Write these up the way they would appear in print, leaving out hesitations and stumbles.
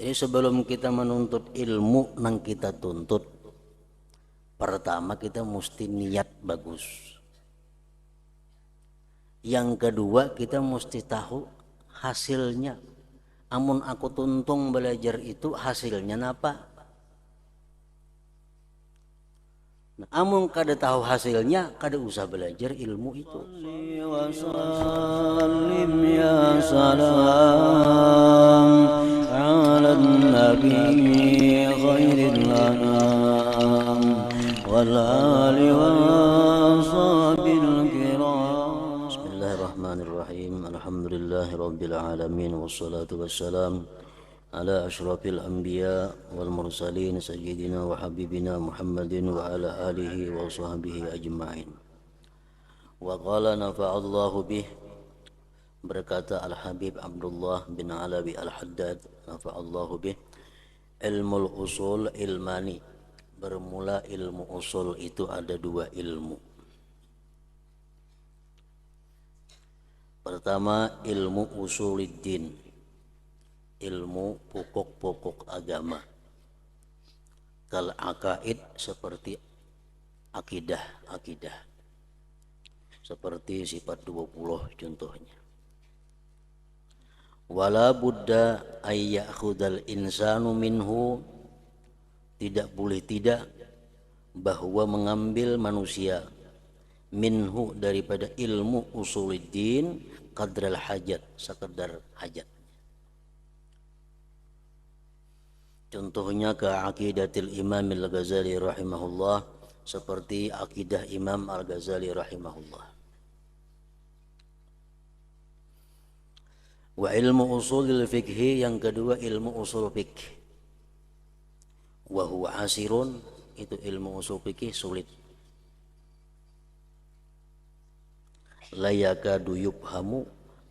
Jadi sebelum kita menuntut ilmu nang kita tuntut, pertama kita mesti niat bagus. Yang kedua kita mesti tahu hasilnya. Amun aku tuntung belajar itu hasilnya apa? Nah, amun kada tahu hasilnya, kada usah belajar ilmu itu. Wasallim ya salam ala nabi khairil anam wal ali washabil kiram. Bismillahirrahmanirrahim. Alhamdulillahi rabbil alamin wassalatu wassalam على أشرف الأنبياء والمرسلين سيدنا وحبيبنا محمد وعلى آله وصحبه أجمعين. وقال نفع الله به, berkata Al-Habib Abdullah bin Alawi Al-Haddad, nafa Allahu bih, ilmul usul ilmani, bermula ilmu usul itu ada dua ilmu. Pertama ilmu usuluddin, ilmu pokok-pokok agama. Kal akaid, seperti akidah, seperti sifat 20 contohnya. Wala buddha ayyakhudal insanu minhu, tidak boleh tidak bahwa mengambil manusia minhu daripada ilmu usuluddin qadral hajat, sekedar hajat. Contohnya ke aqidatil Imam Al-Ghazali rahimahullah, seperti akidah Imam Al-Ghazali rahimahullah. Wa ilmu usulil fikhi, yang kedua ilmu usul fikih. Wa huwa asirun, itu ilmu usul fikih sulit. La yakadu yufhamu,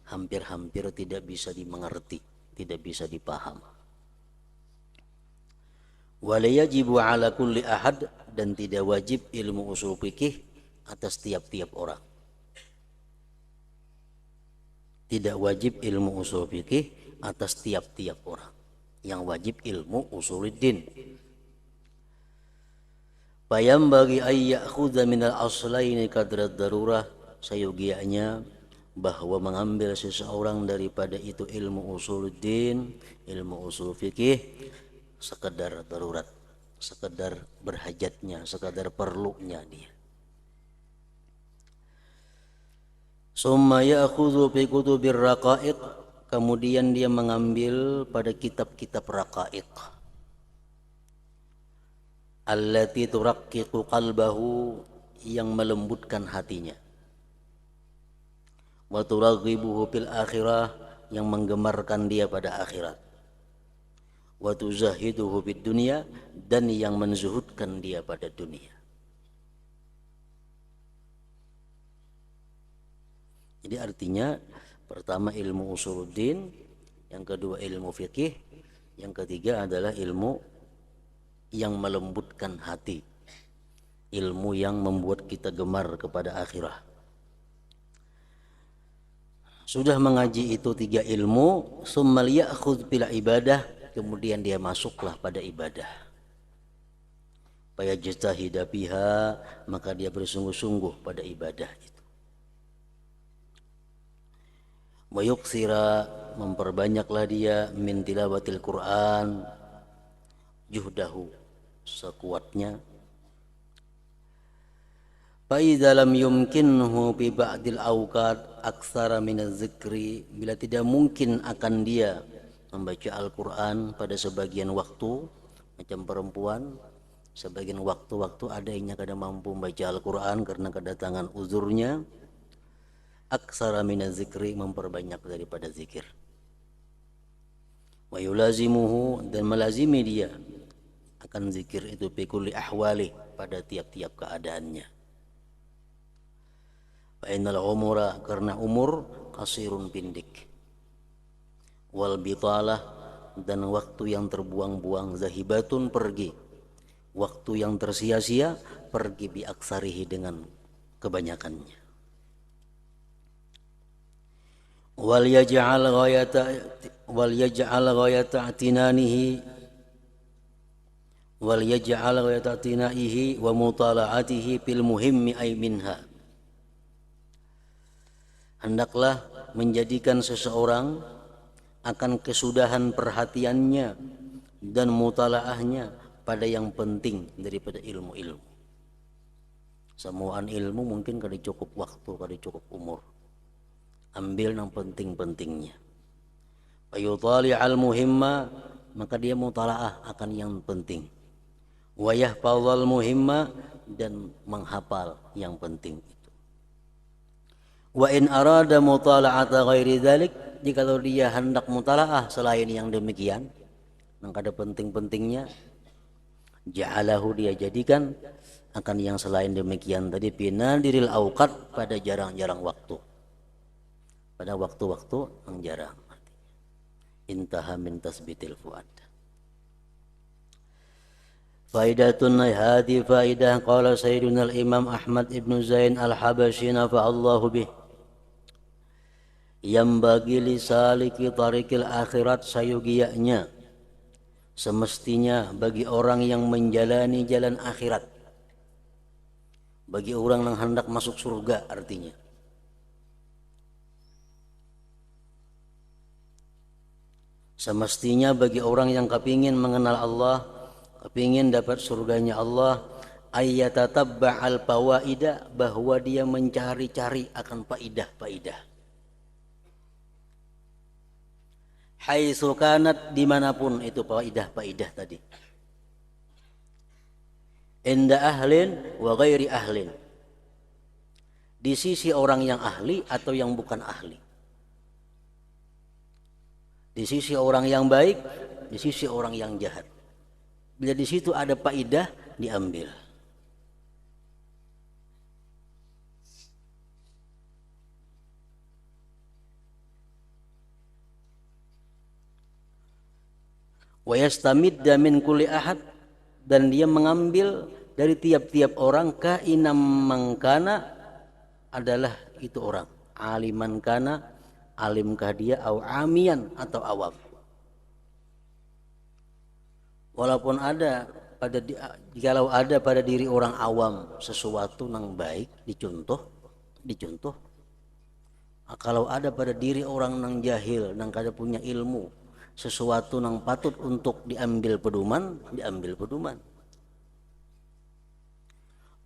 hampir-hampir tidak bisa dimengerti, tidak bisa dipaham. Wala yajibu ala kulli ahad, dan tidak wajib ilmu usul fikih atas tiap-tiap orang. Tidak wajib ilmu usul fikih atas tiap-tiap orang. Yang wajib ilmu usuluddin. Bayam bagi ayyakhudha minal aslaini qadra darurah, sayogianya bahwa mengambil seseorang daripada itu ilmu usuluddin, ilmu usul fikih, sekedar darurat, sekedar berhajatnya, sekedar perlunya dia. Summa ya'khudhu fi kutubir raqaiq, kemudian dia mengambil pada kitab-kitab raqaiq. Allati turaqqiqu qalbahu, yang melembutkan hatinya. Wa turaghibuhu fil akhirah, yang menggemarkan dia pada akhirat. Wa tuzahiduhu bid dunya, dan yang menzuhudkan dia pada dunia. Jadi artinya pertama ilmu usuluddin, yang kedua ilmu fikih, yang ketiga adalah ilmu yang melembutkan hati, ilmu yang membuat kita gemar kepada akhirah. Sudah mengaji itu tiga ilmu, summa ya'khudh bil ibadah, kemudian dia masuklah pada ibadah. Fayajtahida biha, maka dia bersungguh-sungguh pada ibadah itu. Wa yuksira, memperbanyaklah dia min tilawatil Quran, juhdahu, sekuatnya. Fa idza lam yumkinhu bi ba'dil awqat aktsara min az-zikri, bila tidak mungkin akan dia membaca Al-Quran pada sebagian waktu, macam perempuan, sebagian waktu-waktu ada yang kada mampu membaca Al-Quran karena kedatangan uzurnya, aksara minaz zikri, memperbanyak daripada zikir. Wa yulazimuhu, dan melazimi dia akan zikir itu bi kulli ahwali, pada tiap-tiap keadaannya. Fa innal umura, karena umur qasirun, pindik. Wal bitalah, dan waktu yang terbuang-buang, zahibatun, pergi. Waktu yang tersia-sia pergi bi aksarihi, dengan kebanyakannya. wal yaj'al ghayata i'tinanihi wa mutala'atihi fil muhimmi ay minha. Hendaklah menjadikan seseorang akan kesudahan perhatiannya dan mutalaahnya pada yang penting daripada ilmu-ilmu. Semuaan ilmu mungkin kada cukup waktu, kada cukup umur. Ambil yang penting-pentingnya. Fayutali al-muhimma, maka dia mutalaah akan yang penting. Wa yahfazal muhimma, dan menghafal yang penting itu. Wa in arada mutala'ata ghairi dzalik, jika dia hendak mutalaah selain yang demikian, yang kada penting-pentingnya, ja'alahu, dia jadikan akan yang selain demikian tadi binadiril auqat, pada jarang-jarang waktu, pada waktu-waktu yang jarang. Intaha min tasbitil fuad. Faidatun hadi faidah qala sayyiduna al-imam Ahmad ibn Zain al-Habashi nafa'allahu bih. Yang bagi li saliki tariqil akhirat, sayugianya semestinya bagi orang yang menjalani jalan akhirat, bagi orang yang hendak masuk surga, artinya semestinya bagi orang yang kepingin mengenal Allah, kepingin dapat surganya Allah, ayyatatabba'al fawaida, bahwa dia mencari-cari akan faidah-faidah. Haitsu kanat, dimanapun itu faidah-faidah tadi. Inda ahlin wa ghairi ahlin, di sisi orang yang ahli atau yang bukan ahli, di sisi orang yang baik, di sisi orang yang jahat. Bila di situ ada faidah, diambil. Wa yastamidda min kulli ahad, dan dia mengambil dari tiap-tiap orang, kainam mangkana, adalah itu orang, aliman kana, alimkah dia, au amian, atau awam. Walaupun ada pada kalau ada pada diri orang awam sesuatu yang baik, dicontoh. Kalau ada pada diri orang yang jahil, yang kada punya ilmu, sesuatu yang patut untuk diambil pedoman, diambil pedoman.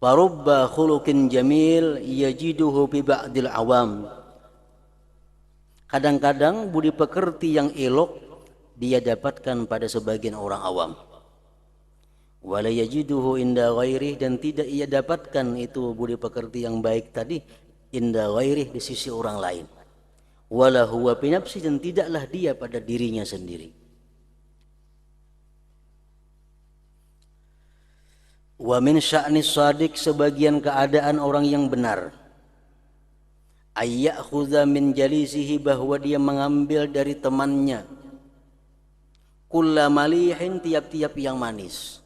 Farubba khuluqin jamil yajiduhu bi ba'dil awam. Kadang-kadang budi pekerti yang elok dia dapatkan pada sebagian orang awam. Wala yajiduhu inda ghairi, dan tidak ia dapatkan itu budi pekerti yang baik tadi inda ghairi, di sisi orang lain. Wala huwa bi nafsi, dan tidaklah dia pada dirinya sendiri. Wa min sya'nis shadiq, sebagian keadaan orang yang benar, ayyakhudha min jalisihi, bahwa dia mengambil dari temannya, kulla malihin, tiap-tiap yang manis,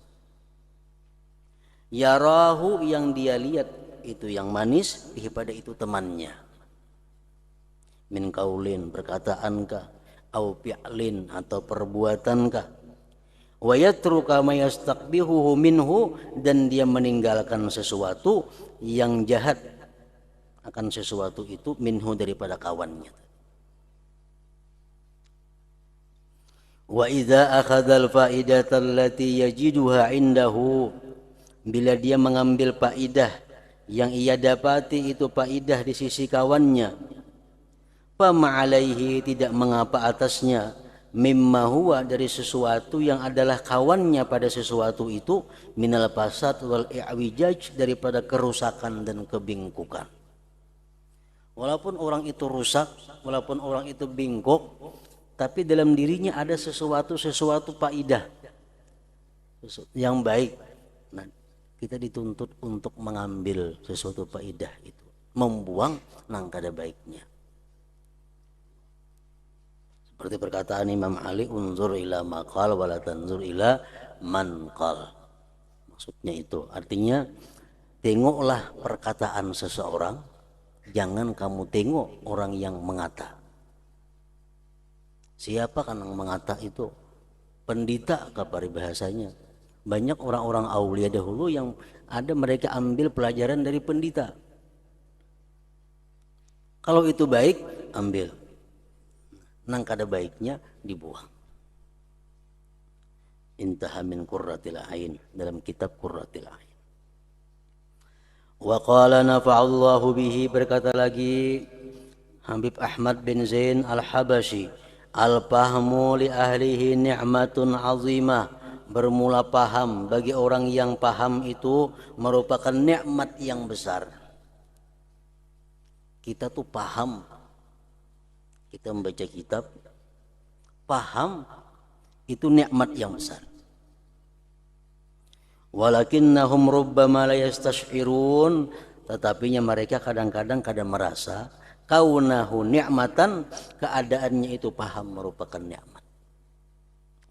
yarahu, yang dia lihat itu yang manis, pada itu temannya, min kaulin, perkataankah, au fi'lin, atau perbuatankah, wa yatruka ma yastaqbihuhu minhu, dan dia meninggalkan sesuatu yang jahat akan sesuatu itu, minhu, daripada kawannya. Wa idza akhadha al-faidata allati yajiduha indahu, bila dia mengambil faidah yang ia dapati itu faidah di sisi kawannya, fa ma'alaihi, tidak mengapa atasnya, mimma huwa, dari sesuatu yang adalah kawannya pada sesuatu itu, minal fasad wal i'wijaj, daripada kerusakan dan kebingkukan. Walaupun orang itu rusak, walaupun orang itu bingkok, tapi dalam dirinya ada sesuatu faidah yang baik. Nah, kita dituntut untuk mengambil sesuatu faidah itu, membuang nang kada baiknya. Seperti perkataan Imam Ali, unzur ila maqal wala tanzur ila man qal. Maksudnya itu, artinya tengoklah perkataan seseorang, jangan kamu tengok orang yang mengata. Siapa kan yang mengata itu? Pendita kapari bahasanya. Banyak orang-orang aulia dahulu yang ada mereka ambil pelajaran dari pendita. Kalau itu baik, ambil. Nang kada baiknya dibuang. Intaha min qurratil ain, dalam kitab Qurratil Ain. Wa qala nafa'allahu bihi, berkata lagi Habib Ahmad bin Zain Al-Habashi, al-fahmu li ahlihi ni'matun azimah. Bermula paham bagi orang yang paham itu merupakan nikmat yang besar. Kita tuh paham, kita membaca kitab, paham, itu nikmat yang besar. Walakinnahum rubbama la yastash'irun, tetapinya mereka kadang-kadang merasa kaunahu ni'matan, keadaannya itu paham merupakan nikmat.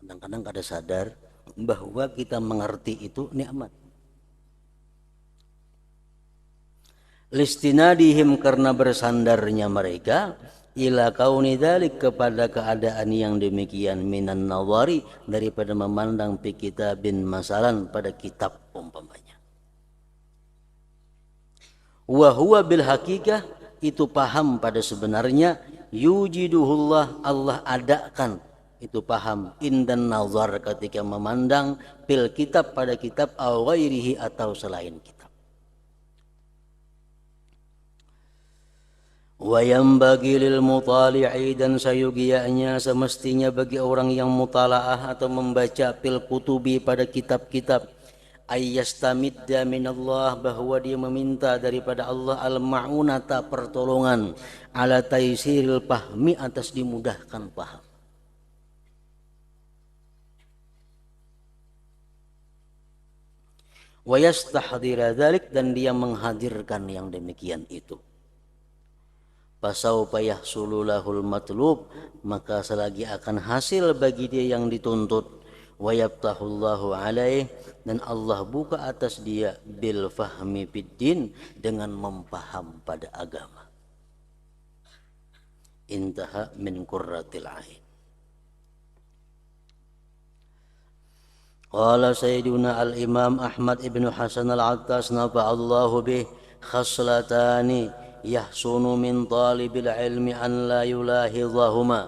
Kadang-kadang kada sadar bahwa kita mengerti itu nikmat. Listinadihim, karena bersandarnya mereka ila kauni dzalik, kepada keadaan yang demikian, minan nawari, daripada memandang fi kitabin masalan, pada kitab umpamanya. Wa huwa bil hakikah, itu paham pada sebenarnya, yujiduhullah, Allah adakan itu paham, indan nazar, ketika memandang fil kitab, pada kitab, aw ghairihi, atau selain kitab. Wa yanbaghi lil mutali'i, dan sayugianya semestinya bagi orang yang mutalaah atau membaca fil kutubi, pada kitab-kitab, ayyastamidda minallah, bahwa dia meminta daripada Allah al-ma'unata, pertolongan, ala taysiril fahmi, atas dimudahkan paham. Wa yastahdira dzalik, dan dia menghadirkan yang demikian itu. Fasaufa yahsulu lahul matlub, maka selagi akan hasil bagi dia yang dituntut. Wa yaftahullahu alaih, dan Allah buka atas dia bil fahmi fiddin, dengan mempaham pada agama. Intaha min Qurratil Ain. Qala Sayyiduna al-Imam Ahmad ibn Hasan al-Attas nafa'allahu bih, khaslatani yahsunu min talibil ilmi an la yulahidhahuma.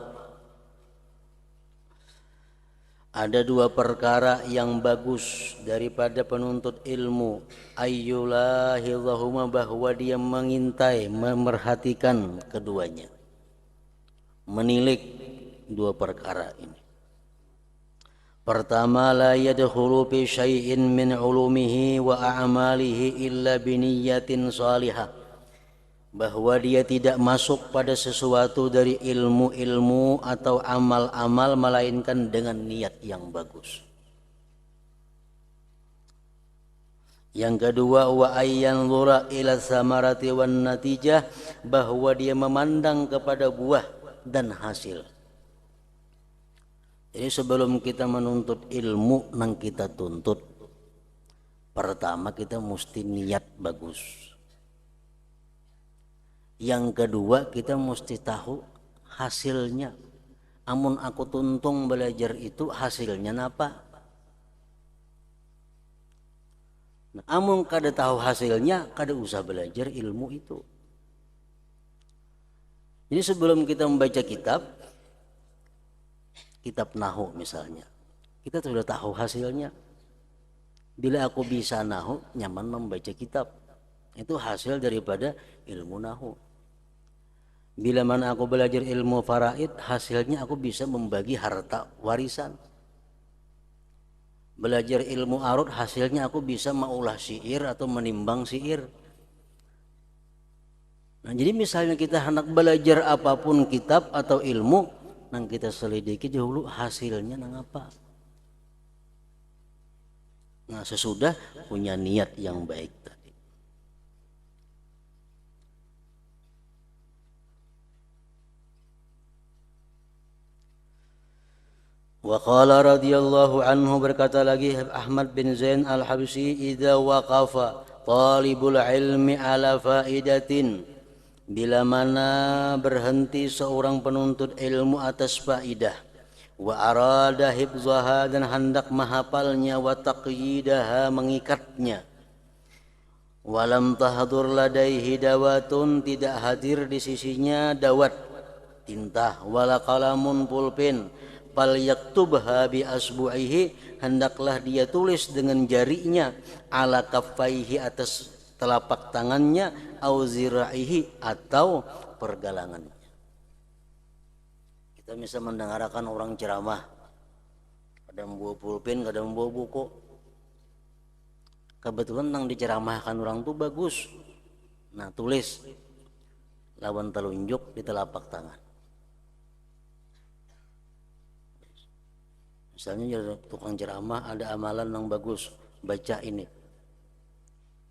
Ada dua perkara yang bagus daripada penuntut ilmu, ayyulahidhahuma, bahwa dia mengintai, memerhatikan keduanya, menilik dua perkara ini. Pertama, la yadkhulu fi syai'in min ulumihi wa a'malihi illa biniyatin salihah, bahwa dia tidak masuk pada sesuatu dari ilmu-ilmu atau amal-amal melainkan dengan niat yang bagus. Yang kedua, wa ayyanzura ila samarati wan natijah, bahwa dia memandang kepada buah dan hasil. Jadi sebelum kita menuntut ilmu nang kita tuntut, pertama kita mesti niat bagus. Yang kedua, kita mesti tahu hasilnya. Amun aku tuntung belajar itu, hasilnya apa? Nah, amun kada tahu hasilnya, kada usah belajar ilmu itu. Jadi sebelum kita membaca kitab nahu misalnya, kita sudah tahu hasilnya. Bila aku bisa nahu, nyaman membaca kitab. Itu hasil daripada ilmu nahu. Bila mana aku belajar ilmu faraid, hasilnya aku bisa membagi harta warisan. Belajar ilmu arud, hasilnya aku bisa maulah syair atau menimbang syair. Nah, jadi misalnya kita hendak belajar apapun kitab atau ilmu, nang kita selidiki dahulu hasilnya nang apa. Nah, sesudah punya niat yang baik tadi. Wa qala radhiyallahu anhu, berkata lagi Ahmad bin Zain Al-Habsyi, idza waqafa talibul ilmi ala faidatin bila mana berhenti seorang penuntut ilmu atas faidah, wa arada hifzaha dan hendak menghafalnya, wa taqyidaha mengikatnya, walam tahdur ladaihi dawatun tidak hadir di sisinya dawat tinta, wala qalamun pulpen, fal yaktubha bi asbu'ihi hendaklah dia tulis dengan jarinya, ala kaffaihi atas telapak tangannya, au zira'ihi atau pergelangannya. Kita bisa mendengarkan orang ceramah, kadang bawa pulpen, kadang bawa buku. Kebetulan yang diceramahkan orang tuh bagus. Nah, tulis lawan telunjuk di telapak tangan. Misalnya tukang ceramah ada amalan yang bagus, baca ini.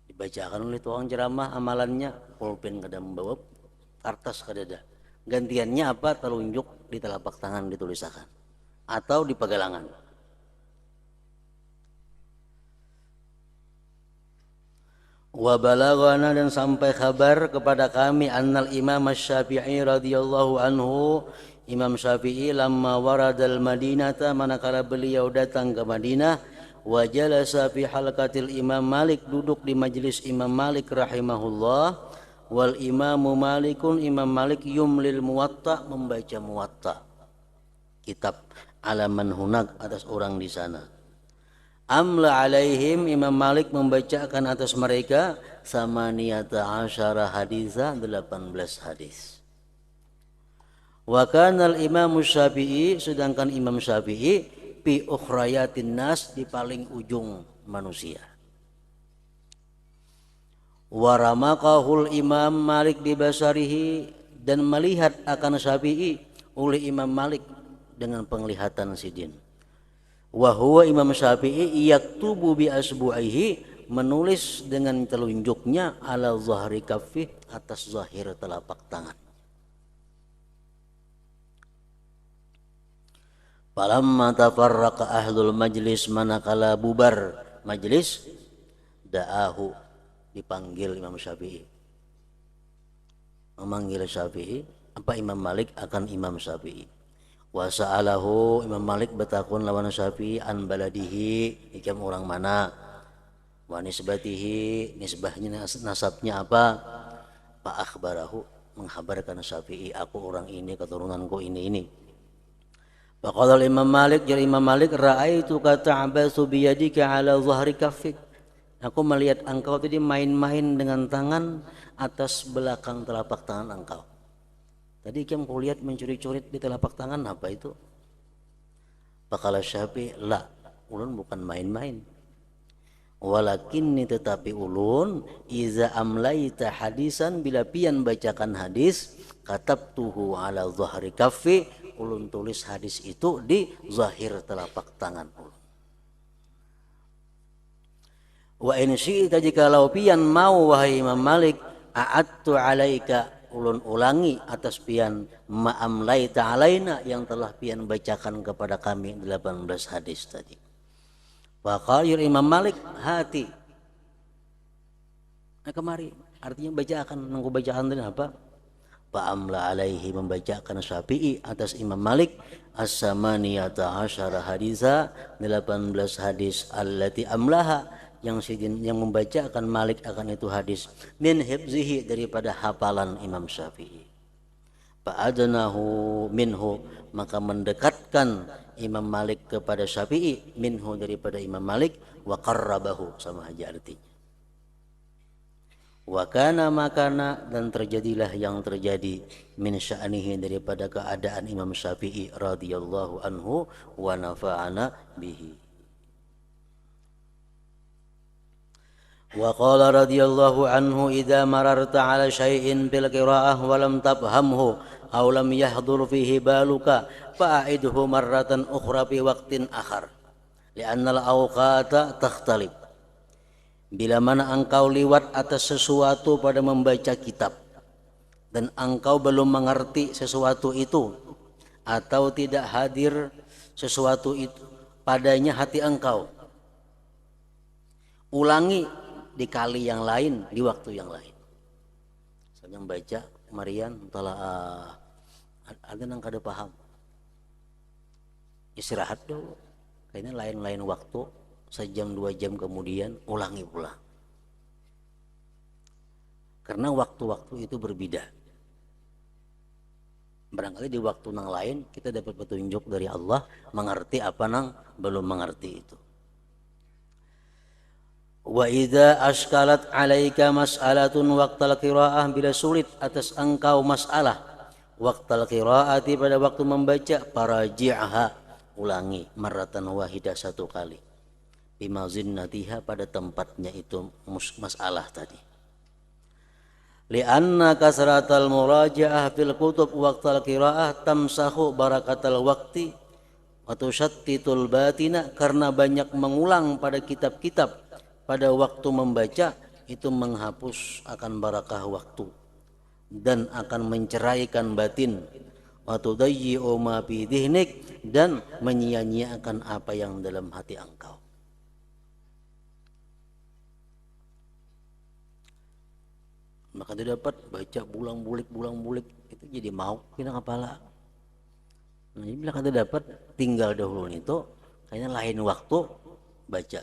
Dibacakan oleh tukang ceramah amalannya, pulpen kadang membawa, kertas kadada. Gantiannya apa? Telunjuk di telapak tangan ditulisakan atau di pegalangan. Wa balaghana dan sampai kabar kepada kami annal Imam Syafi'i radhiyallahu anhu, Imam Syafi'i lamma waradal Madinata manakala beliau datang ke Madinah, wa jalasa fi halqatil Imam Malik duduk di majelis Imam Malik rahimahullah, wal Imamu Malikun Imam Malik yumlil Muwatta membaca Muwatta kitab alaman hunak atas orang di sana. Amla alaihim Imam Malik membacakan atas mereka samaniyata asyara haditha 18 hadis. Wa kana al-Imam Syafi'i sedangkan Imam Syafi'i fi ukhrayatin nas di paling ujung manusia. Wa ramaqahul Imam Malik bi basarihi dan melihat akan Syafi'i oleh Imam Malik dengan penglihatan sidin. Wa huwa Imam Syafi'i yaktubu bi asbu'ihi menulis dengan telunjuknya ala zahri kaffi atas zahir telapak tangan. Falamma tafarraqa ahlul majlis manakala bubar majlis, da'ahu dipanggil Imam Syafi'i. Memanggil Syafi'i apa Imam Malik akan Imam Syafi'i. Wa sa'alahu Imam Malik bertakun lawan Syafi'i an baladihi ikam orang mana, wa nisbatihi nisbahnya nasabnya apa, fa akhbarahu menghabarkan Syafi'i aku orang ini keturunanku ini. Faqala Imam Malik jadi Imam Malik ra'aitu ka ta'basu bi yadika ala zahri kaffik, aku melihat engkau tadi main-main dengan tangan atas belakang telapak tangan engkau. Tadi kamu lihat mencuri-curi di telapak tangan apa itu? Faqala Syafi'i la, ulun bukan main-main. Walakinni tetapi ulun iza amlaita hadisan bila pian bacakan hadis katabtuhu ala zahri kaffi, ulun tulis hadis itu di zahir telapak tangan ulun. Wa in syi'ta jikalau pian mau wahai Imam Malik a'adtu alaika ulun ulangi atas pian ma'amlaita alaina yang telah pian bacakan kepada kami 18 hadis tadi. Faqala Imam Malik hati. Nah kemari artinya bacakan nunggu bacaan tadi apa? Fa'amla alaihi membacakan Syafi'i atas Imam Malik as-samaniyata asyara haditha 18 hadis allati amlaha yang membacakan Malik akan itu hadis min hifzihi daripada hafalan Imam Syafi'i. Fa'adnahu minhu maka mendekatkan Imam Malik kepada Syafi'i minhu daripada Imam Malik, wa qarrabahu sama aja artinya. Wa kana makana dan terjadilah yang terjadi min sya'nihi daripada keadaan Imam Syafi'i radhiyallahu anhu wa nafa'ana bihi. Wa qala radhiyallahu anhu idza mararta ala syai'in bil qira'ah wa lam tafhamhu aw lam yahdur fihi baluka fa'idhu marratan ukhra fi waqtin akhar li'anna al-awqata takhtalif. Bila mana engkau liwat atas sesuatu pada membaca kitab dan engkau belum mengerti sesuatu itu atau tidak hadir sesuatu itu padanya hati engkau, ulangi di kali yang lain, di waktu yang lain. Misalnya membaca Marian telah ada nang kada paham. Istirahat dulu. Kayaknya lain-lain waktu, sejam 2 jam kemudian ulangi pula. Karena waktu-waktu itu berbeda. Barangkali di waktu nang lain kita dapat petunjuk dari Allah, mengerti apa nang belum mengerti itu. Wa idza askalat alaika mas'alatun waqtal qiraah, bila sulit atas engkau masalah waqtal qiraati pada waktu membaca, faraji'ha, ulangi marratan wahidah, satu kali, bimazinnatiha, pada tempatnya itu masalah tadi. Lianna kasratal murajaah fil kutub waqtal qiraah tamsahu barakatal waqti wa tusyattitul batina, karena banyak mengulang pada kitab-kitab pada waktu membaca itu menghapus akan barakah waktu dan akan menceraikan batin. Wa tudayyi'u ma fi dhihnik, dan menyia-nyiakan apa yang dalam hati engkau. Maka dia dapat baca bulang-bulik itu jadi mau kena kepala. Nah, ini bila kada dapat tinggal dahulu itu, kayaknya lain waktu baca.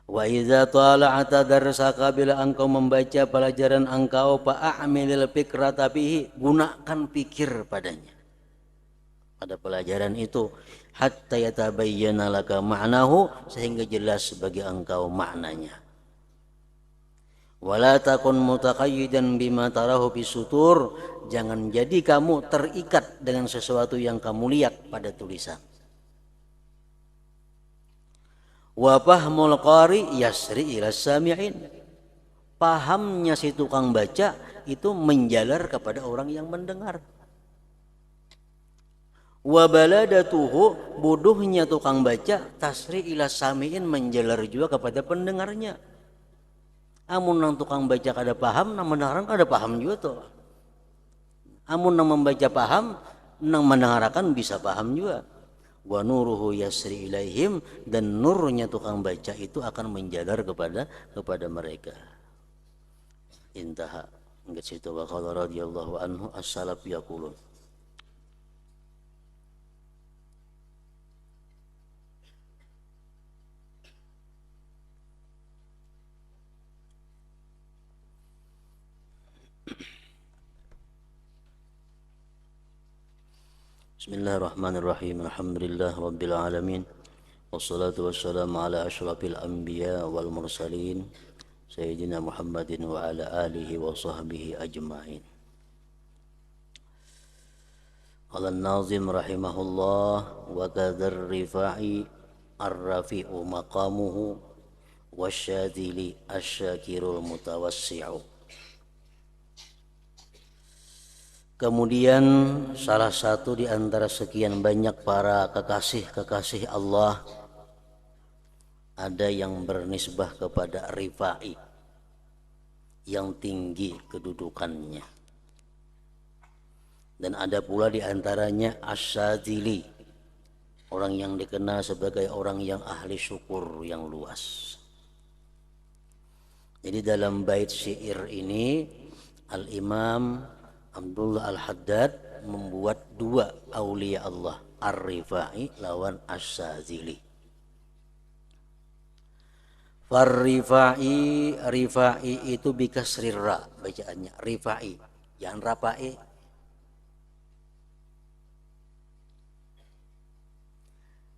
Wa idza tala'ata darsaka, bila engkau membaca pelajaran engkau, fa'amilil fikrata bihi, gunakan pikir padanya, pada pelajaran itu, hatta yatabayyana laka ma'nahu, sehingga jelas bagi engkau maknanya. Wala takun mutaqayyidan bima tarahu bisutur, jangan jadi kamu terikat dengan sesuatu yang kamu lihat pada tulisan. Wa fahmul qari yasri ila sami'in, pahamnya si tukang baca itu menjalar kepada orang yang mendengar. Wa baladatuhu, bodohnya tukang baca, tasri ila sami'in, menjalar juga kepada pendengarnya. Amun nang tukang baca kada paham, nang mendengarkan kada paham juga tuh. Amun nang membaca paham, nang mendengarkan bisa paham juga. Wa nuruhu yasri ilaihim, dan nurnya tukang baca itu akan menjalar kepada mereka. Intaha. Enggak situ. Wa qala radhiyallahu anhu as-salaf yaqulun. Bismillahirrahmanirrahim. Alhamdulillah rabbil alamin. Wassalatu wassalamu ala asyrafil anbiya wal mursalin sayyidina Muhammadin wa ala alihi wa sahbihi ajma'in. Qala an-nazim rahimahullah, wa kadzar rifa'i ar-rafi'u maqamuhu wasyadili asyakirul mutawassi'u. Kemudian salah satu di antara sekian banyak para kekasih-kekasih Allah, ada yang bernisbah kepada Rifa'i, yang tinggi kedudukannya. Dan ada pula di antaranya Asyadzili, orang yang dikenal sebagai orang yang ahli syukur yang luas. Jadi dalam bait syair ini Al-Imam Abdullah Al-Haddad membuat dua aulia Allah, Ar-Rifa'i lawan Asyadzili. Far-Rifa'i, Rifa'i itu bikasrir ra bacaannya, Rifa'i, jangan rapa'i.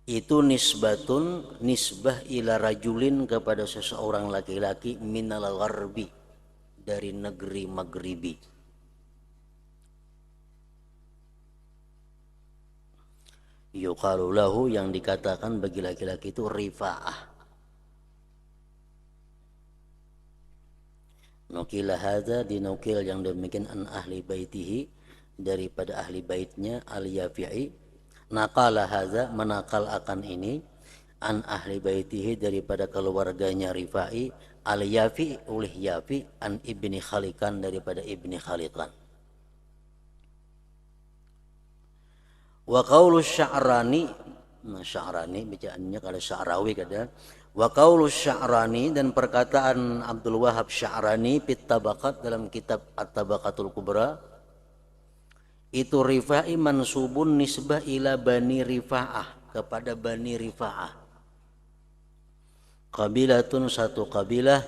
Itu nisbatun, nisbah ila rajulin, kepada seseorang laki-laki, minal gharbi, dari negeri Maghribi. Yuqalu lahu, yang dikatakan bagi laki-laki itu Rifa'ah. Nukila hadza, dinukil yang demikian an ahli baitihi, daripada ahli baitnya Al-Yafi'i. Naqala hadza, menakal akan ini, an ahli baitihi, daripada keluarganya Rifa'i, Al-Yafi' oleh Yafi, an ibni Khalikan, daripada ibni Khalikan. Wa qaulu Sya'rani, Sya'rani bacaannya kalau Sya'rawi kada. Wa qaulu Sya'rani, dan perkataan Abdul Wahab Sya'rani fit Tabaqat dalam kitab At-Tabaqatul Kubra, itu Rifa'i mansubun nisbah ila Bani Rifa'ah, kepada Bani Rifa'ah. Qabilatun, satu kabilah,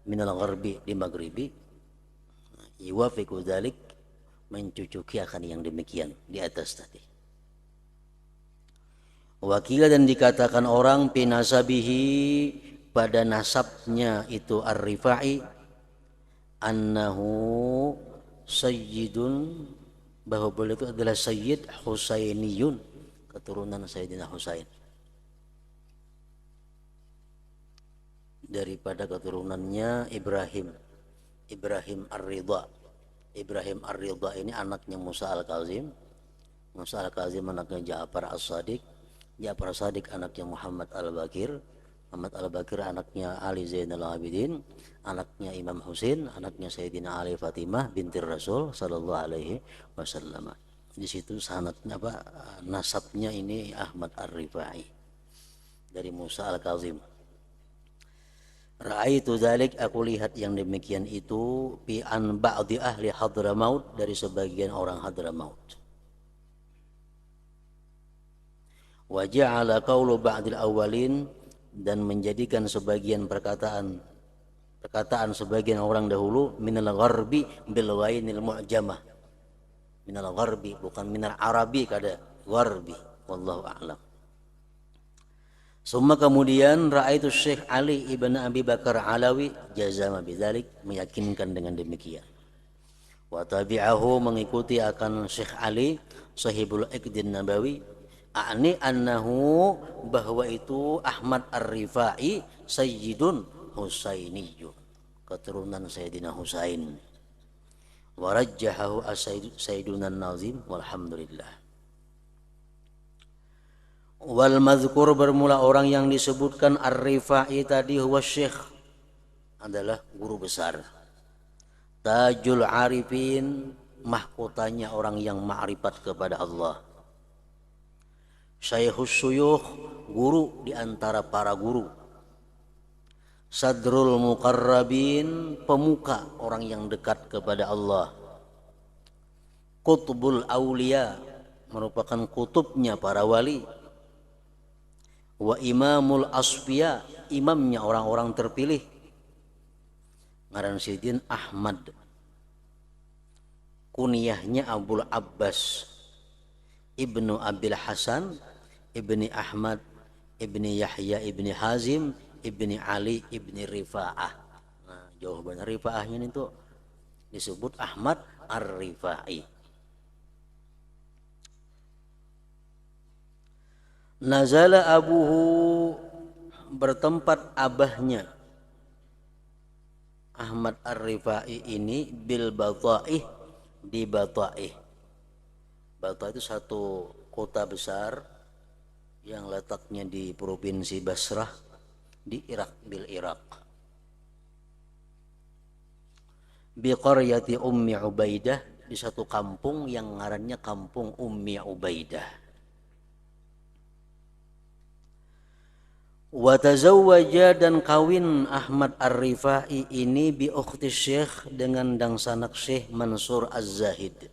minal gharbi, di maghribi. Yuwafiqu dzalik, mencucuki akan yang demikian di atas tadi. Wakila, dan dikatakan orang pinasabihi, pada nasabnya itu Ar-Rifa'i, annahu sayyidun, bahwa beliau itu adalah Sayyid Husainiyun, keturunan Sayyidina Husain, daripada keturunannya Ibrahim Ar-Ridha. Ibrahim Ar-Ridha ini anaknya Musa Al-Kazim. Musa Al-Kazim anaknya Ja'far As-Sadiq. Ja'far As-Sadiq anaknya Muhammad Al-Bakir. Muhammad Al-Bakir anaknya Ali Zainal Abidin, anaknya Imam Husain, anaknya Sayyidina Ali Fatimah binti Rasul sallallahu alaihi wasallam. Di situ sanadnya nasabnya ini Ahmad Ar-Rifai dari Musa Al-Kazim. Ra'aitu dzalik, aku lihat yang demikian itu, bi an ba'di ahli Hadramaut, dari sebagian orang Hadramaut. Wa ja'ala qaulu ba'dil awwalin, dan menjadikan sebagian perkataan sebagian orang dahulu, minal gharbi bil ghainil mu'jamah. Minal gharbi, bukan minal arabi, kada gharbi, wallahu a'lam. Summa, kemudian Ra'aitu Syekh Ali ibn Abi Bakar Alawi jazama bidzalik, meyakinkan dengan demikian. Wa tabi'ahu, mengikuti akan Syekh Ali sahibul Iqdin Nabawi, a'ni annahu, bahwa itu Ahmad Ar-Rifai sayyidun Husainiyun, keturunan Sayyidina Husain. Wa rajjahahu as-Sayyidun An-Nazim, walhamdulillah. Wal mazkur, bermula orang yang disebutkan Ar-Rifai tadi, huwa syekh, adalah guru besar. Tajul Arifin, mahkotanya orang yang ma'rifat kepada Allah. Syaikhus Syuyukh, guru di antara para guru. Sadrul Muqarrabin, pemuka orang yang dekat kepada Allah. Qutbul Aulia, merupakan kutubnya para wali. Wa Imamul Asfiya, imamnya orang-orang terpilih. Ngaran Sidin Ahmad, kunyahnya Abul Abbas Ibnu Abil Hasan Ibni Ahmad Ibni Yahya Ibni Hazim Ibni Ali Ibni Rifa'ah. Nah, jawaban Rifa'ahnya itu disebut Ahmad Ar-Rifai. Nazala abuhu, bertempat abahnya Ahmad Ar-Rifai ini, bil Bata'ih, di Bata'ih. Bata'ih itu satu kota besar yang letaknya di provinsi Basrah di Irak, bil Irak. Bi qaryati Ummi Ubaidah, di satu kampung yang ngarannya kampung Ummi Ubaidah. Wa tazawwaja, dan kawin Ahmad Ar-Rifai ini bi ukhti Syekh, dengan dang sanak Syekh Mansur Az-Zahid.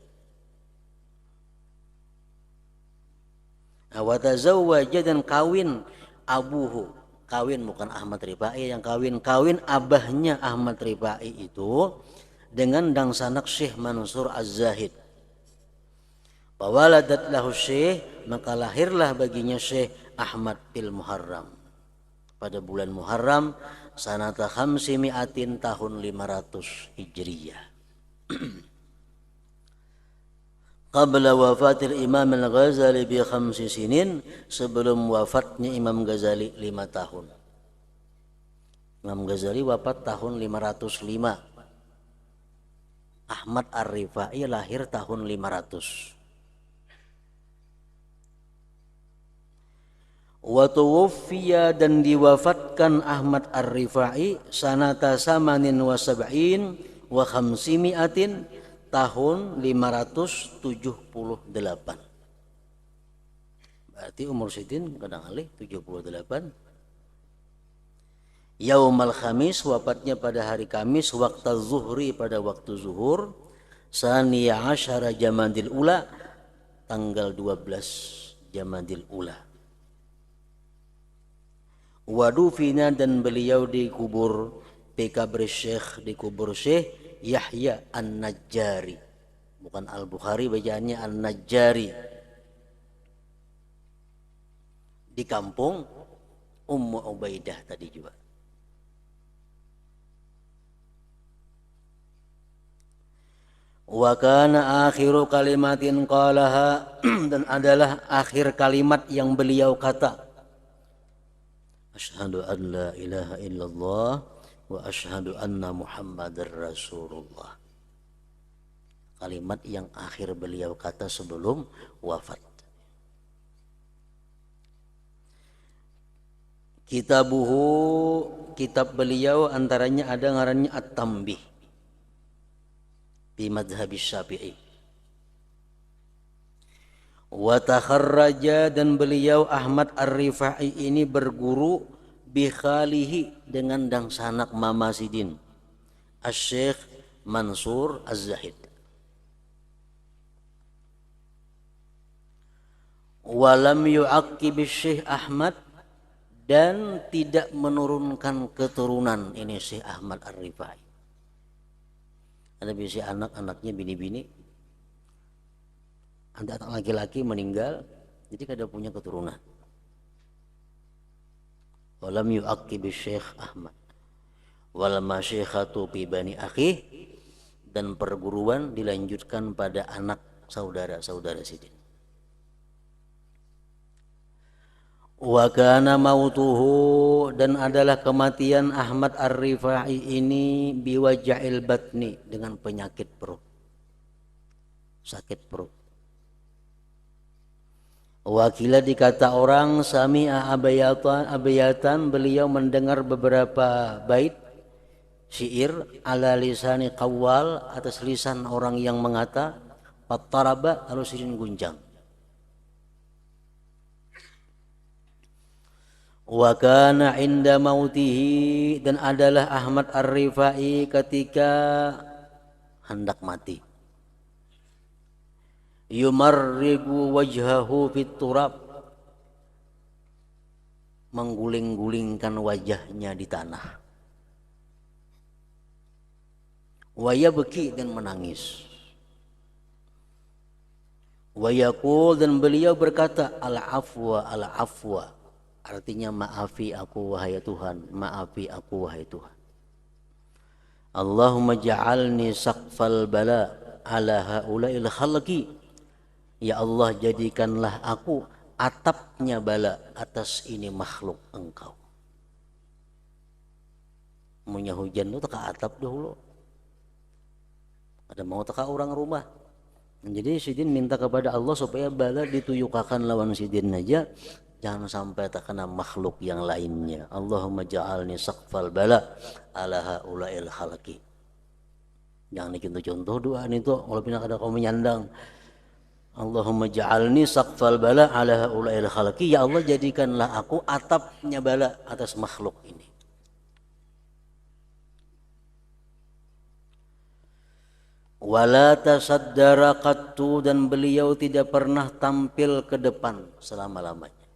Wa tazawwaja, dan kawin abuhu, kawin bukan Ahmad Rifai, yang kawin abahnya Ahmad Rifai itu dengan dang sanak Syekh Mansur Az-Zahid. Wawaladat lahu Syekh, maka lahirlah baginya Syekh Ahmad fil Muharram, pada bulan Muharram, sanata 500 tahun 500 Hijriyah. Qabla wafatil Imam Al-Ghazali bi 5 sinin, sebelum wafatnya Imam Ghazali 5 tahun. Imam Ghazali wafat tahun 505. Ahmad Ar-Rifai lahir tahun 500. Wa tuwfiya, dan diwafatkan Ahmad Ar-Rifai sanata 78 wa 500 tahun 578. Berarti umur Sidin kadang alih 78. Yaumal Khamis, wafatnya pada hari Kamis, waktu zuhri pada waktu zuhur, saniya asyara Jamadil Ula, tanggal 12 Jamadil Ula. Wadufina, dan beliau dikubur Pikabri Syekh, dikubur Syekh Yahya An-Najjari, bukan Al-Bukhari, bacaannya An-Najjari, di kampung Ummu Ubaidah tadi juga. Wa kana akhiru kalimatin qalaha, dan adalah akhir kalimat yang beliau kata, asyhadu an la ilaha illallah wa asyhadu anna muhammadar rasulullah. Kalimat yang akhir beliau kata sebelum wafat. Kitabuhu, kitab beliau antaranya ada ngarannya At-Tambih di madhab Syafi'i. Wa takharraja, dan beliau Ahmad Ar-Rifai ini berguru bikhalihi, dengan dangsanak Mama Sidin, Asy-Syaikh Mansur Az-Zahid. Walam yu'aqqib Syekh Ahmad, dan tidak menurunkan keturunan ini Syekh Ahmad Ar-Rifai. Ada biasa anak-anaknya bini-bini, ada anak laki-laki meninggal, jadi kada punya keturunan. Walam yu'aqqib Syekh Ahmad wal masyikhatu bi bani akhi, dan perguruan dilanjutkan pada anak saudara-saudara Sidin. Wa kana mautuhu, dan adalah kematian Ahmad Ar-Rifai ini biwaja'il batni, dengan penyakit perut, sakit perut. Wakila, dikata orang, sami'a abayatan, beliau mendengar beberapa bait syair ala lisani qawwal, atas lisan orang yang mengata, fattaraba, lalu Sidin gunjang. Wa kana inda mautihi, dan adalah Ahmad Ar-Rifai ketika hendak mati, yumarrigu wajhahu fit turab, mengguling-gulingkan wajahnya di tanah, wa yabki, dan menangis, wa yaqul, dan beliau berkata, al-afwa al-afwa, artinya maafi aku wahai Tuhan, maafi aku wahai Tuhan. Allahumma ja'alni saqfal bala ala haula'il khalqi, ya Allah jadikanlah aku atapnya bala atas ini makhluk engkau. Munya hujan itu teka atap dahulu, ada mau teka orang rumah. Jadi Sidin minta kepada Allah supaya bala dituyukakan lawan Sidin aja, jangan sampai terkena makhluk yang lainnya. Allahumma ja'alni saqfal bala ala haula'il khalqi. Jangan contoh doa itu kalau pina kada kau menyandang. Allahumma ja'alni saqfal bala ala haula'il khalqi, ya Allah jadikanlah aku atapnya bala atas makhluk ini. Wala tasaddara qattu, dan beliau tidak pernah tampil ke depan selama-lamanya.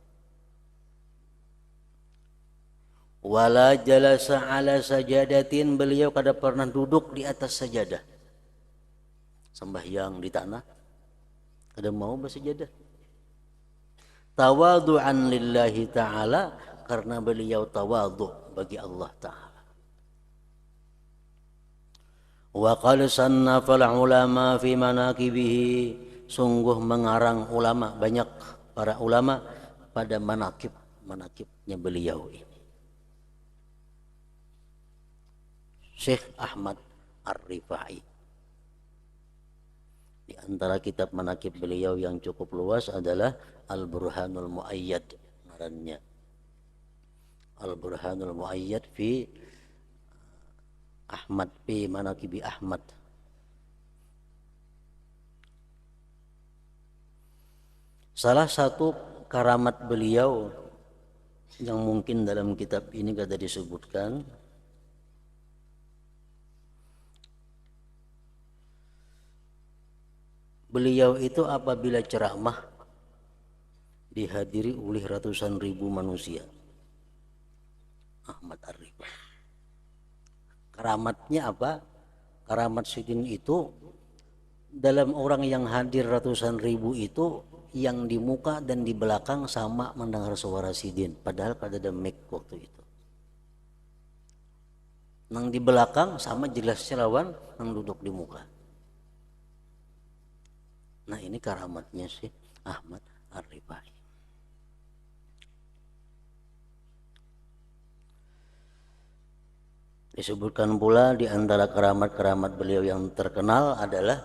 Wala jalasa ala sajadatin, beliau kada pernah duduk di atas sajadah. Sembahyang di tanah, kada mau bersajadah. Tawadu'an lillahi ta'ala, karena beliau tawadu' bagi Allah ta'ala. Wa qad sannafal ulama fi manaqibihi, sungguh mengarang ulama, banyak para ulama pada manakibnya beliau ini. Syekh Ahmad Ar-Rifai. Di antara kitab manakib beliau yang cukup luas adalah Al-Burhanul Muayyad, ngarannya. Al-Burhanul Muayyad fi Ahmad, fi manaqibi Ahmad. Salah satu karamat beliau yang mungkin dalam kitab ini kada disebutkan. Beliau itu apabila ceramah dihadiri oleh ratusan ribu manusia. Ahmad Ar-Rifai. Karamatnya apa? Karamat Sidin itu dalam orang yang hadir ratusan ribu itu, yang di muka dan di belakang sama mendengar suara Sidin, padahal kada ada mic waktu itu. Nang di belakang sama jelasnya lawan nang duduk di muka. Nah ini karamatnya si Ahmad Ar-Rifai. Disebutkan pula di antara keramat-keramat beliau yang terkenal adalah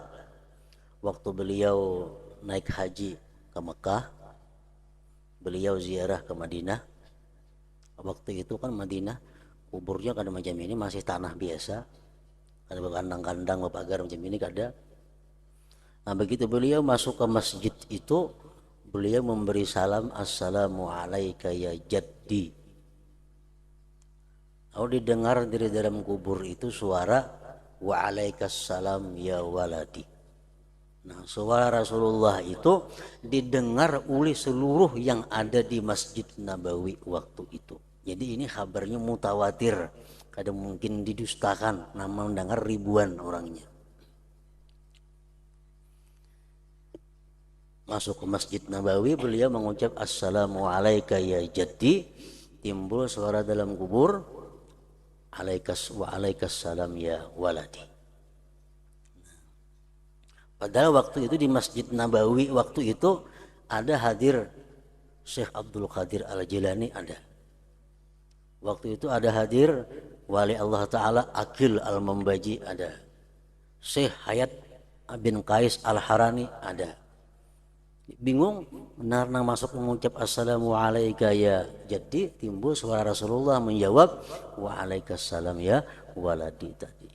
waktu beliau naik haji ke Mekah, beliau ziarah ke Madinah. Waktu itu kan Madinah kuburnya kada macam ini, masih tanah biasa, ada kandang-kandang pagar macam ini kada. Nah begitu beliau masuk ke masjid itu, beliau memberi salam, assalamu alaika ya jaddi. Lalu didengar dari dalam kubur itu suara wa alaikassalam ya waladi. Nah suara Rasulullah itu didengar oleh seluruh yang ada di Masjid Nabawi waktu itu. Jadi ini kabarnya mutawatir, kada mungkin didustakan, nama mendengar ribuan orangnya. Masuk ke Masjid Nabawi, beliau mengucap assalamu alaika ya jaddi. Timbul suara dalam kubur, alaikas wa alaikassalam ya waladi. Padahal waktu itu di Masjid Nabawi waktu itu ada hadir Syekh Abdul Qadir Al-Jilani ada. Waktu itu ada hadir Wali Allah Ta'ala Akil Al-Mambaji ada. Syekh Hayat bin Qais Al-Harani ada. Bingung benar nang masuk mengucap assalamu alaika ya jadi, timbul suara Rasulullah menjawab wa alaikassalam ya waladi tadi.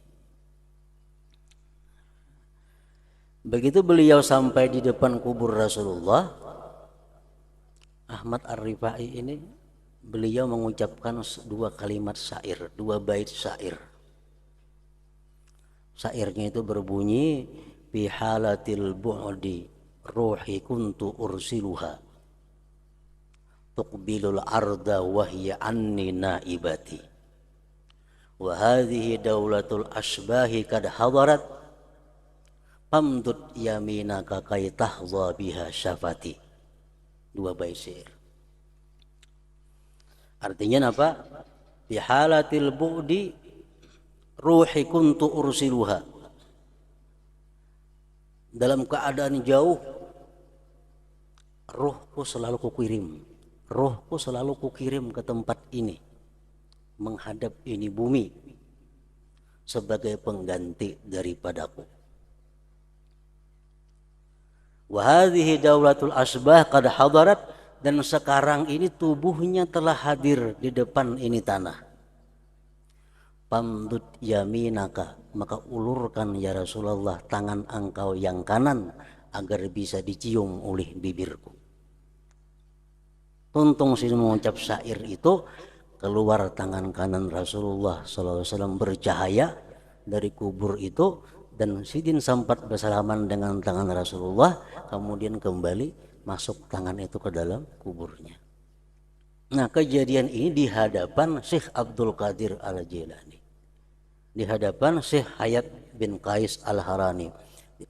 Begitu beliau sampai di depan kubur Rasulullah, Ahmad Ar-Rifai ini beliau mengucapkan dua kalimat syair, dua bait syair. Syairnya itu berbunyi bi halatil bu'di ruhi kuntu ursiluha tuqbilul arda wahya anni naibati wa hadhihi daulatul asbahi kad hadarat pamdud yaminaka kay tahza biha syafati. Dua bait syair. Artinya apa? Bi halatil bu'di ruhi kuntu ursiluha. Dalam keadaan jauh, rohku selalu kukirim. Rohku selalu kukirim ke tempat ini, menghadap ini bumi, sebagai pengganti daripadaku. Wa hadhihi daulatul asbah qad hadarat, dan sekarang ini tubuhnya telah hadir di depan ini tanah. Pamdud yaminaka, maka ulurkan ya Rasulullah tangan engkau yang kanan agar bisa dicium oleh bibirku. Tuntung sini mengucap syair itu, keluar tangan kanan Rasulullah SAW bercahaya dari kubur itu, dan Sidin sempat bersalaman dengan tangan Rasulullah, kemudian kembali masuk tangan itu ke dalam kuburnya. Nah kejadian ini di hadapan Syekh Abdul Qadir Al-Jilani, di hadapan Syekh Hayat bin Qais Al-Harani.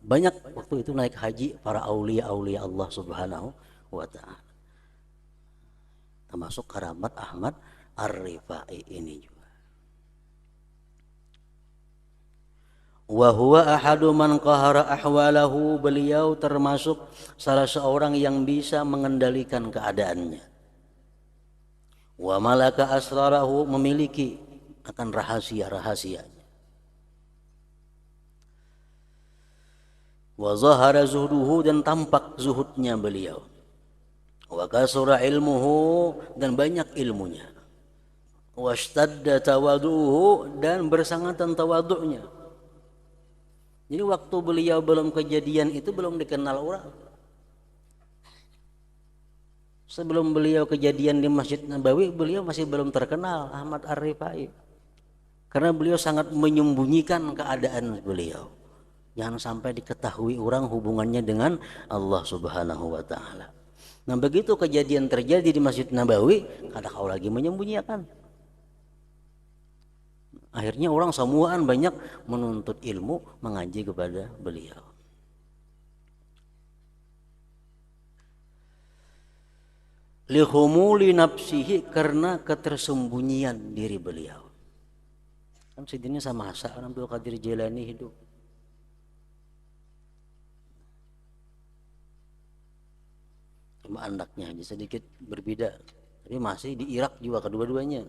Banyak waktu itu naik haji para aulia-aulia Allah Subhanahu wa Ta'ala, termasuk karamat Ahmad Ar-Rifai ini juga. Wa huwa ahadu man qahara ahwalahu, beliau termasuk salah seorang yang bisa mengendalikan keadaannya. Wa malaka asrarahu, memiliki akan rahasia-rahasianya. Wa zahara zuhduhu, dan tampak zuhudnya beliau. Wa kasura ilmuhu, dan banyak ilmunya. Wa shtadda tawaduhu, dan bersangatan tawadu'nya. Jadi waktu beliau belum kejadian itu belum dikenal orang. Sebelum beliau kejadian di Masjid Nabawi, beliau masih belum terkenal Ahmad Ar-Rifai. Karena beliau sangat menyembunyikan keadaan beliau. Jangan sampai diketahui orang hubungannya dengan Allah Subhanahu wa taala. Nah, begitu kejadian terjadi di Masjid Nabawi, kada kau lagi menyembunyikan. Akhirnya orang semuaan banyak menuntut ilmu, mengaji kepada beliau. Lihumuli nafsihi, karena ketersembunyian diri beliau. Kan sidinnya sama asa Abdul Qadir Jailani hidup. Cuma anaknya aja sedikit berbeda, tapi masih di Irak juga kedua-duanya.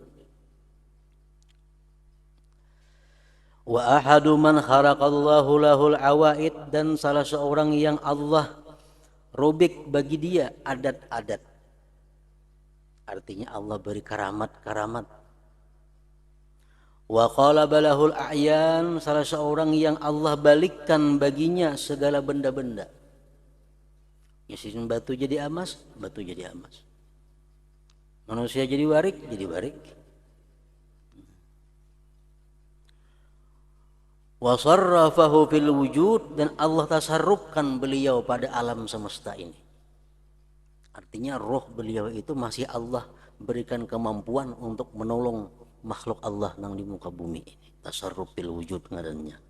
Wa ahadu man kharaqallahu lahul awaid, dan salah seorang yang Allah robek bagi dia adat-adat. Artinya Allah beri karamat-karamat. Wa qalaba lahul a'yan, salah seorang yang Allah balikkan baginya segala benda-benda. Ngisiin batu jadi emas, batu jadi emas. Manusia jadi warik, jadi warik. Wa sarrafahu fil wujud, dan Allah tasarrufkan beliau pada alam semesta ini. Artinya roh beliau itu masih Allah berikan kemampuan untuk menolong makhluk Allah yang di muka bumi ini. Tasarruf fil wujud ngarannya.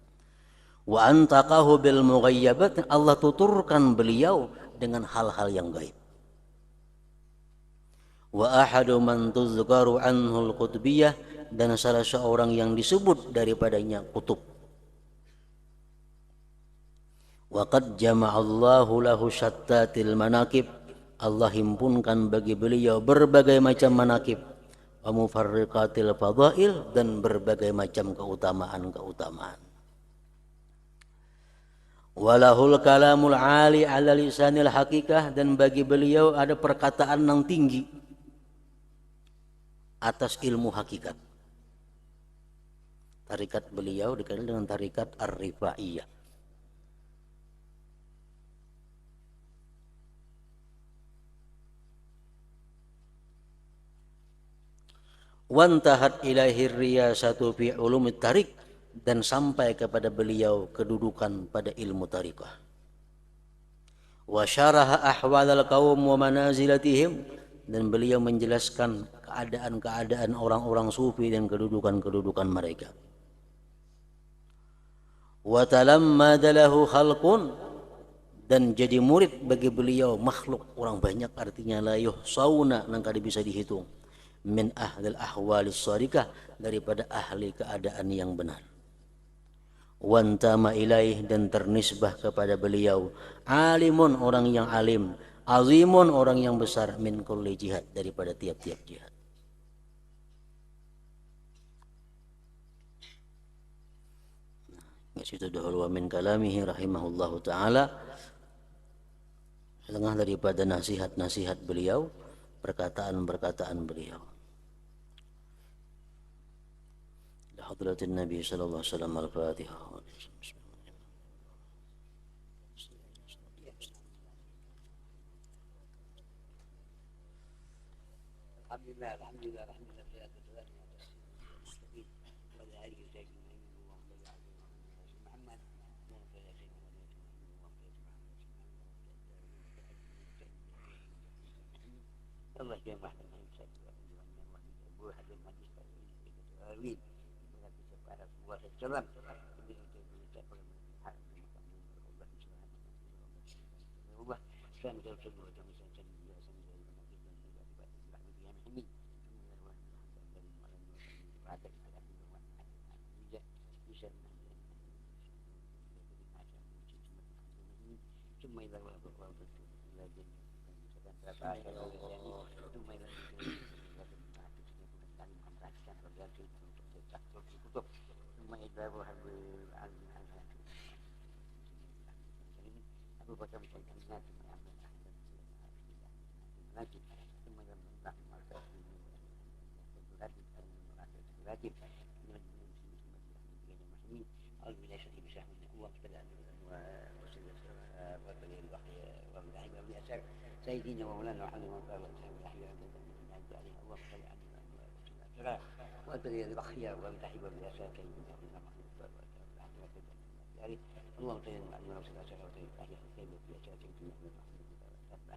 Wa antaqahu bil mughayyabat, Allah tuturkan beliau dengan hal-hal yang gaib. Wa ahadu man tuzkaru anhu al-qutbiyah, dan salah seorang yang disebut daripadanya kutub. Wa qad jama'allahu lahu syattatil manaqib, Allah himpunkan bagi beliau berbagai macam manaqib, wa mufarriqatil fadail, dan berbagai macam keutamaan-keutamaan. Walahul kalamul ali ala lisanil hakikah, dan bagi beliau ada perkataan yang tinggi atas ilmu hakikat. Tarikat beliau dikenal dengan tarikat Ar-Rifaiyah. Wantahat ilaihi riyasatu fi ulumit tarik, dan sampai kepada beliau kedudukan pada ilmu tariqah. Wa syaraha ahwalal qaum wa manazilatihim, dan beliau menjelaskan keadaan-keadaan orang-orang sufi dan kedudukan-kedudukan mereka. Wa talammada lahu khalqun, dan jadi murid bagi beliau makhluk orang banyak, artinya la yuhsauna, nang kada bisa dihitung, min ahlil ahwalis sharikah, daripada ahli keadaan yang benar. Wantama ilaih, dan ternisbah kepada beliau alimun, orang yang alim, azimun, orang yang besar, min kulli jihad, daripada tiap-tiap jihad. Itu dahulu min kalamihi rahimahullahu ta'ala, setengah daripada nasihat-nasihat beliau, perkataan-perkataan beliau. Hadratin Nabi sallallahu alaihi wasallam, al-Fatihah. Alhamdulillah, alhamdulillah, alhamdulillah. Allah jemaah dengan saya Abu Hadim Majlis Tawil kepada sebuah jalan سيدنا ومولانا محمد صلى الله عليه وسلم يحيى اللهم صل على وأنت الأخيار وامتحي بالرئاسات سيدنا محمد صلى الله عليه وسلم اللهم صل على محمد وصلى الله عليه وسلم أحيى الخير بالرئاسات سيدنا محمد صلى الله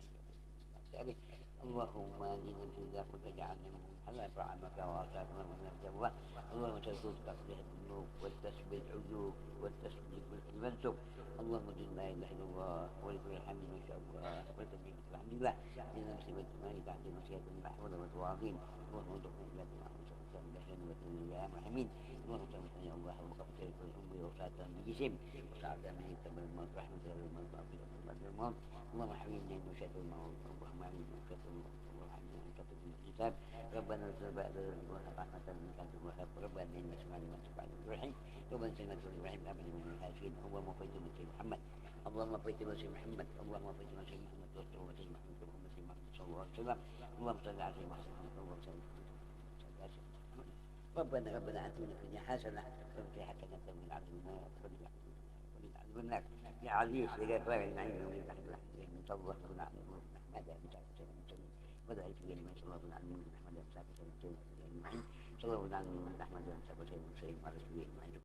عليه وسلم اللهم إنا نجزاك وتجعلنا من حلال طعامك وآثارنا من الجوع اللهم تزول تقضيه الذنوب والتسبيح العيوب والتسبيح المنسوب اللهم جل لا اله الا الله ولكل الحمد ما شاء الله ولكل الحمد لله ان مصيبه ما بعد مصيبه المحمود والتواضين اللهم ارزقنا عباد محمد صلى الله عليه وسلم يا الرحمين اللهم صل يا الله وقبل الامر وساعه بجسم وساعه من كبر الموت رحمه الموت وعافيه الموت اللهم حبيبنا من شر الموت اللهم علمنا من شر الموت اللهم علمنا من شر الحساب ربنا ارزقنا بعد رحمه منك انت الوهاب ربنا انك سمعنا ما تفعل الرحيم ربنا سمعنا الرحيم ابدا من الهاشين اللهم فيت مسيح محمد اللهم فيت مسيح محمد اللهم فيت مسيح محمد وسلم مسيح محمد اللهم مسيح محمد صلى الله عليه وسلم اللهم صل على سيدنا محمد اللهم صل على سيدنا محمد ربنا اتنا في الدنيا حسنه وفي حسنه من العبد ما وللعبد الناس يا عزيز يا غفار النعيم ولله من الله بن عبد محمد بدأ في من صلى الله عليه وسلم محمد صلى الله عليه وسلم صلى الله عليه وسلم محمد صلى الله عليه وسلم على سبيل المعين